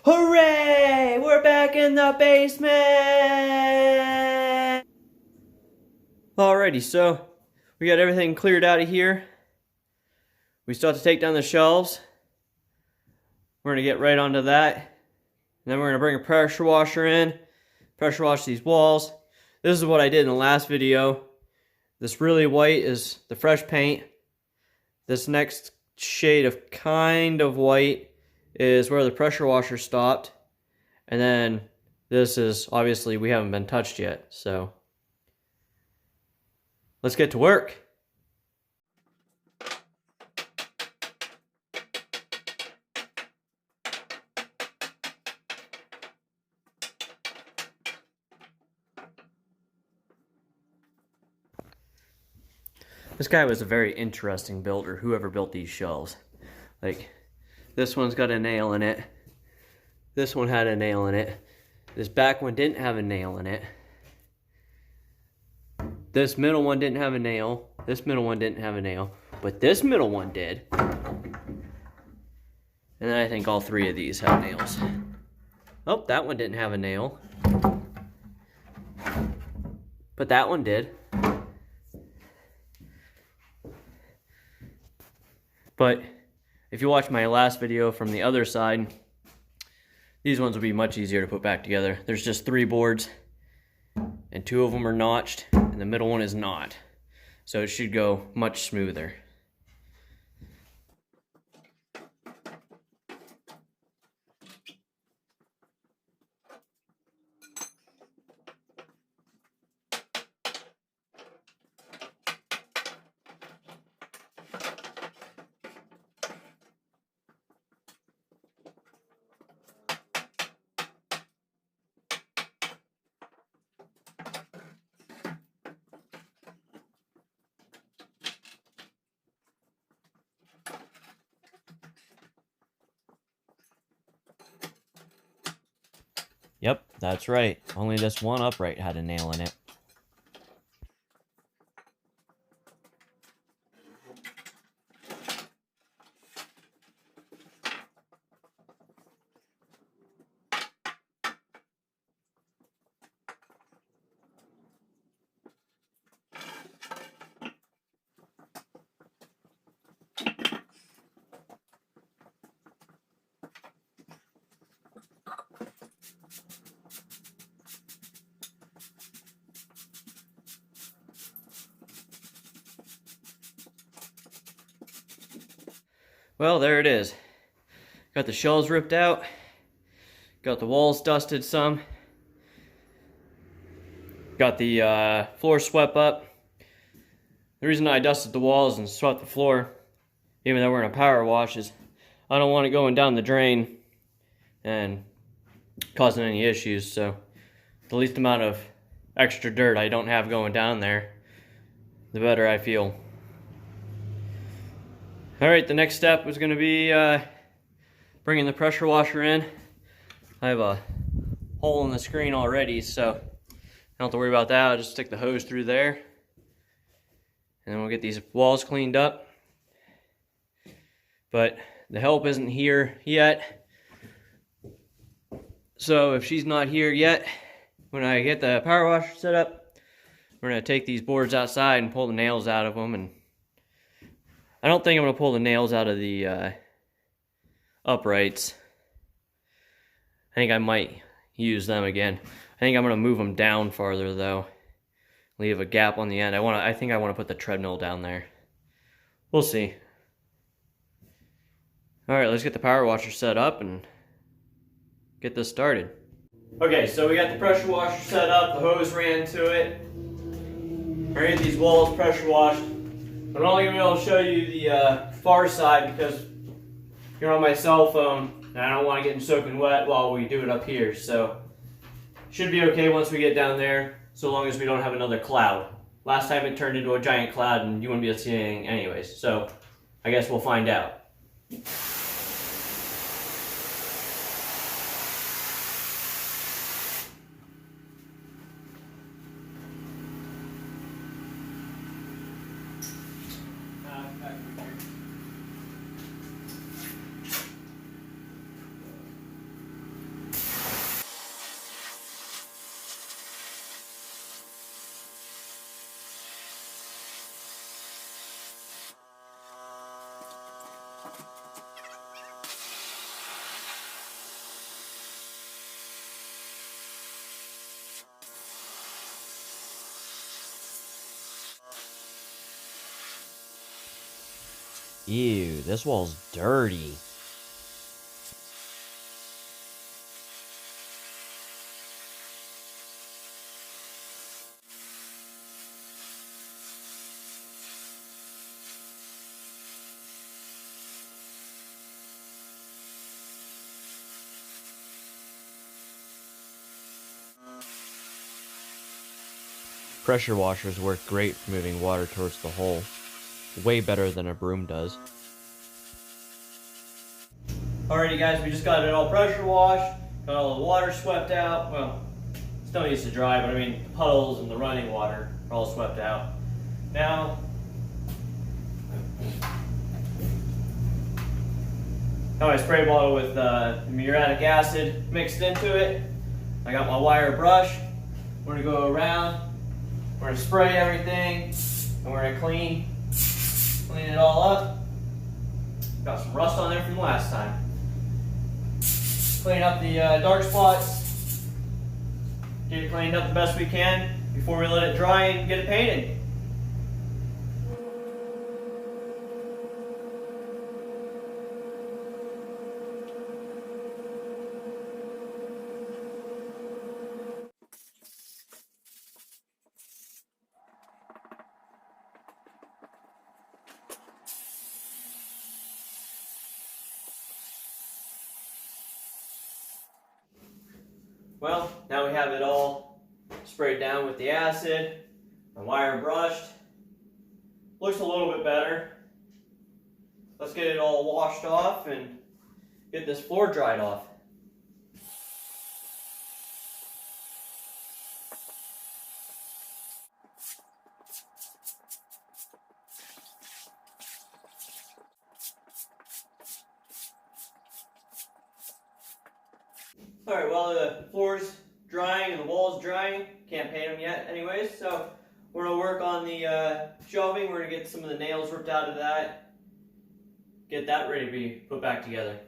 Hooray! We're back in the basement! Alrighty, so we got everything cleared out of here. We still have to take down the shelves. We're going to get right onto that. And then we're going to bring a pressure washer in, pressure wash these walls. This is what I did in the last video. This really white is the fresh paint. This next shade of kind of white is where the pressure washer stopped. And then this is, obviously, we haven't been touched yet. So let's get to work. This guy was a very interesting builder, whoever built these shelves. Like, this one's got a nail in it. This one had a nail in it. This back one didn't have a nail in it. This middle one didn't have a nail. This middle one didn't have a nail. But this middle one did. And then I think all three of these have nails. Oh, that one didn't have a nail. But that one did. But if you watch my last video from the other side, these ones will be much easier to put back together. There's just 3 boards, and 2 of them are notched, and the middle one is not. So it should go much smoother. Yep, that's right. Only this one upright had a nail in it. Well, there it is. Got the shelves ripped out. Got the walls dusted some. Got the floor swept up. The reason I dusted the walls and swept the floor, even though we're in a power wash, is I don't want it going down the drain and causing any issues. So the least amount of extra dirt I don't have going down there, the better I feel. Alright, the next step is going to be bringing the pressure washer in. I have a hole in the screen already, so I don't have to worry about that. I'll just stick the hose through there. And then we'll get these walls cleaned up. But the help isn't here yet. So if she's not here yet, when I get the power washer set up, we're going to take these boards outside and pull the nails out of them. And I don't think I'm going to pull the nails out of the uprights. I think I might use them again. I think I'm going to move them down farther though. Leave a gap on the end. I think I want to put the treadmill down there. We'll see. Alright, let's get the power washer set up and get this started. Okay, so we got the pressure washer set up. The hose ran to it. We're going to get these walls pressure washed. I'm only going to be able to show you the far side because you're on my cell phone and I don't want to get soaking wet while we do it up here. So should be okay once we get down there, so long as we don't have another cloud. Last time it turned into a giant cloud and you wouldn't be able to see anything anyways. So I guess we'll find out. Ew, this wall's dirty. Pressure washers work great for moving water towards the hole. Way better than a broom does. Alrighty guys, we just got it all pressure washed, got all the water swept out. Well, still needs to dry, but I mean the puddles and the running water are all swept out. Now my spray bottle with muriatic acid mixed into it. I got my wire brush. We're gonna go around, we're gonna spray everything, and we're gonna clean it all up. Got some rust on there from last time. Clean up the dark spots. Get it cleaned up the best we can before we let it dry and get it painted. Well, now we have it all sprayed down with the acid, the wire brushed. Looks a little bit better. Let's get it all washed off and get this floor dried off. Alright, well the floor's drying and the wall's drying. Can't paint them yet anyways, so we're going to work on the shelving. We're going to get some of the nails ripped out of that. Get that ready to be put back together.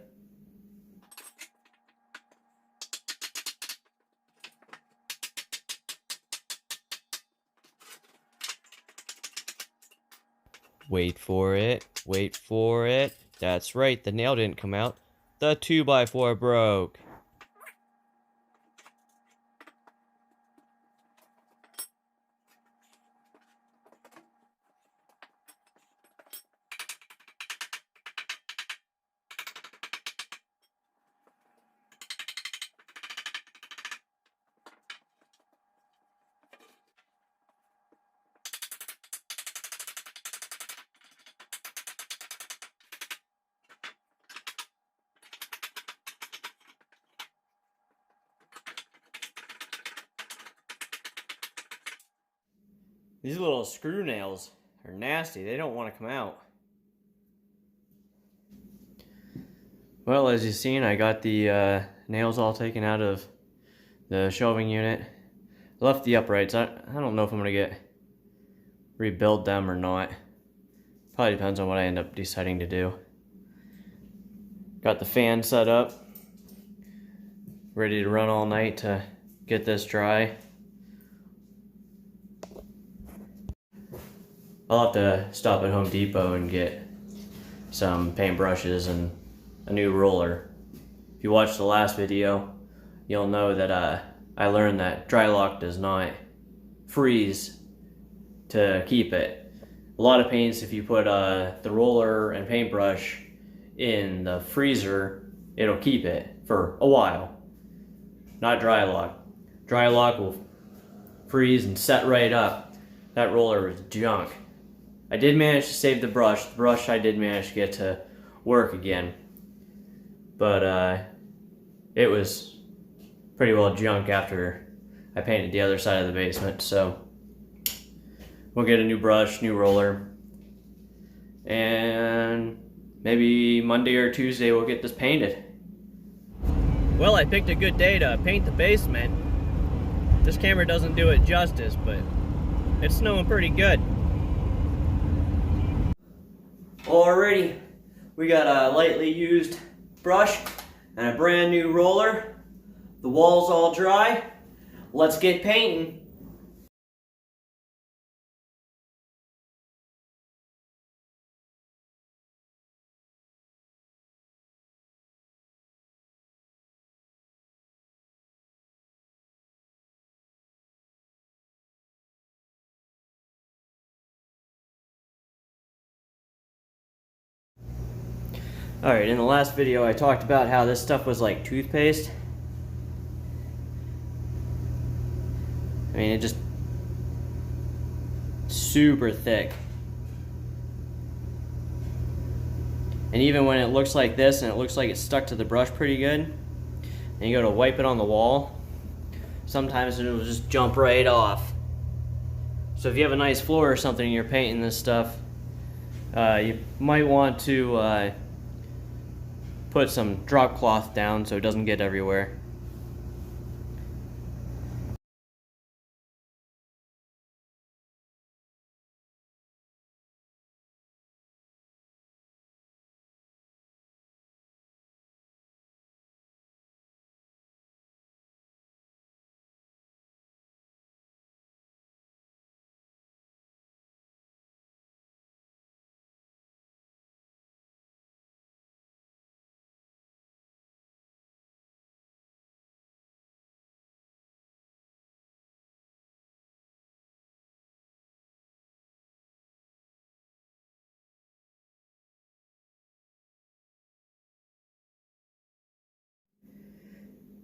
Wait for it, wait for it. That's right, the nail didn't come out. The 2x4 broke. These little screw nails are nasty. They don't want to come out. Well, as you've seen, I got the nails all taken out of the shelving unit. Left the uprights. I don't know if I'm going to rebuild them or not. Probably depends on what I end up deciding to do. Got the fan set up. Ready to run all night to get this dry. I'll have to stop at Home Depot and get some paint brushes and a new roller. If you watched the last video, you'll know that I learned that dry lock does not freeze to keep it. A lot of paints, if you put the roller and paintbrush in the freezer, it'll keep it for a while. Not dry lock. Dry lock will freeze and set right up. That roller is junk. I did manage to save the brush. The brush I did manage to get to work again. But it was pretty well junk after I painted the other side of the basement. So we'll get a new brush, new roller. And maybe Monday or Tuesday we'll get this painted. Well, I picked a good day to paint the basement. This camera doesn't do it justice, but it's snowing pretty good. Alrighty, we got a lightly used brush and a brand new roller. The wall's all dry. Let's get painting. Alright, in the last video I talked about how this stuff was like toothpaste. I mean, it just super thick. And even when it looks like this and it looks like it's stuck to the brush pretty good, and you go to wipe it on the wall, sometimes it will just jump right off. So if you have a nice floor or something and you're painting this stuff, you might want to put some drop cloth down so it doesn't get everywhere.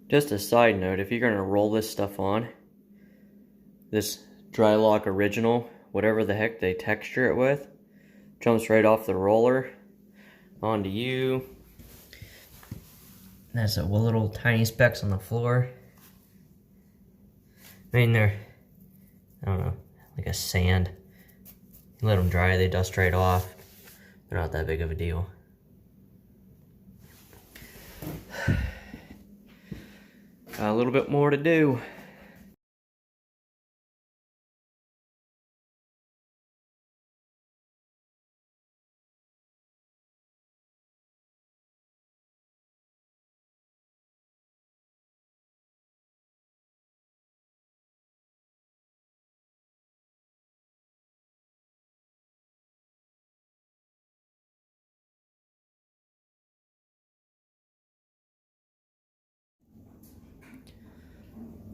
Just a side note, if you're going to roll this stuff on, this Drylock Original, whatever the heck they texture it with, jumps right off the roller onto you. That's a little tiny specks on the floor. I mean, they're, I don't know, like a sand. You let them dry, they dust right off. They're not that big of a deal. Got a little bit more to do.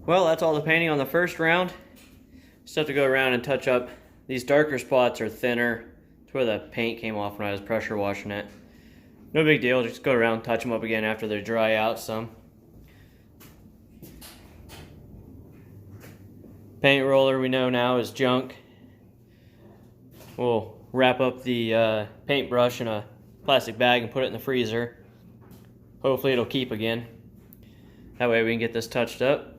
Well, that's all the painting on the first round. Just have to go around and touch up. These darker spots are thinner. It's where the paint came off when I was pressure washing it. No big deal, just go around and touch them up again after they dry out some. Paint roller we know now is junk. We'll wrap up the paintbrush in a plastic bag and put it in the freezer. Hopefully it'll keep again. That way we can get this touched up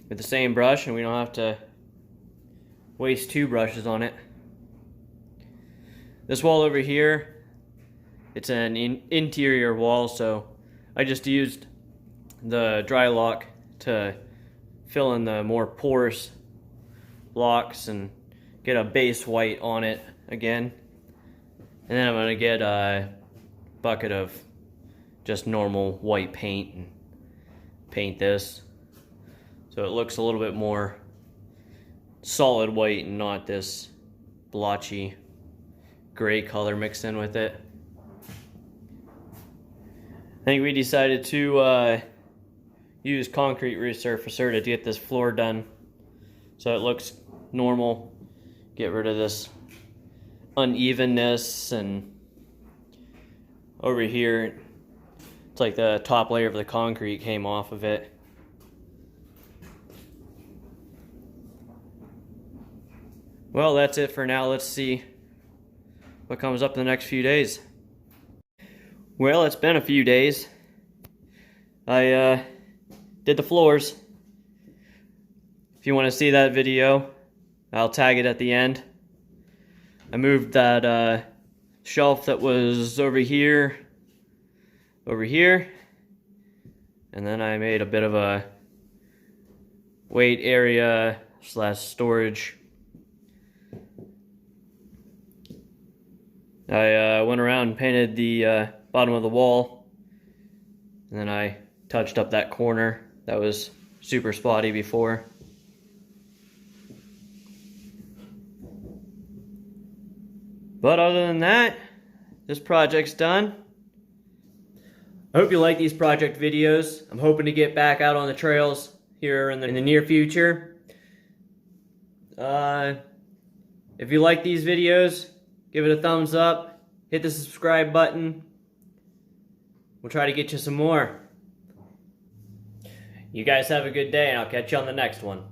with the same brush and we don't have to waste two brushes on it. This wall over here, it's an interior wall, so I just used the Drylock to fill in the more porous blocks and get a base white on it again. And then I'm going to get a bucket of just normal white paint and paint this so it looks a little bit more solid white and not this blotchy gray color mixed in with it. I think we decided to use concrete resurfacer to get this floor done so it looks normal. Get rid of this unevenness, and over here it's like the top layer of the concrete came off of it. Well, that's it for now. Let's see what comes up in the next few days. Well, it's been a few days. I did the floors. If you want to see that video, I'll tag it at the end. I moved that shelf that was over here, and then I made a bit of a weight area / storage. I went around and painted the bottom of the wall, and then I touched up that corner that was super spotty before. But other than that, this project's done. I hope you like these project videos. I'm hoping to get back out on the trails here in the near future. If you like these videos, give it a thumbs up, hit the subscribe button, we'll try to get you some more. You guys have a good day, and I'll catch you on the next one.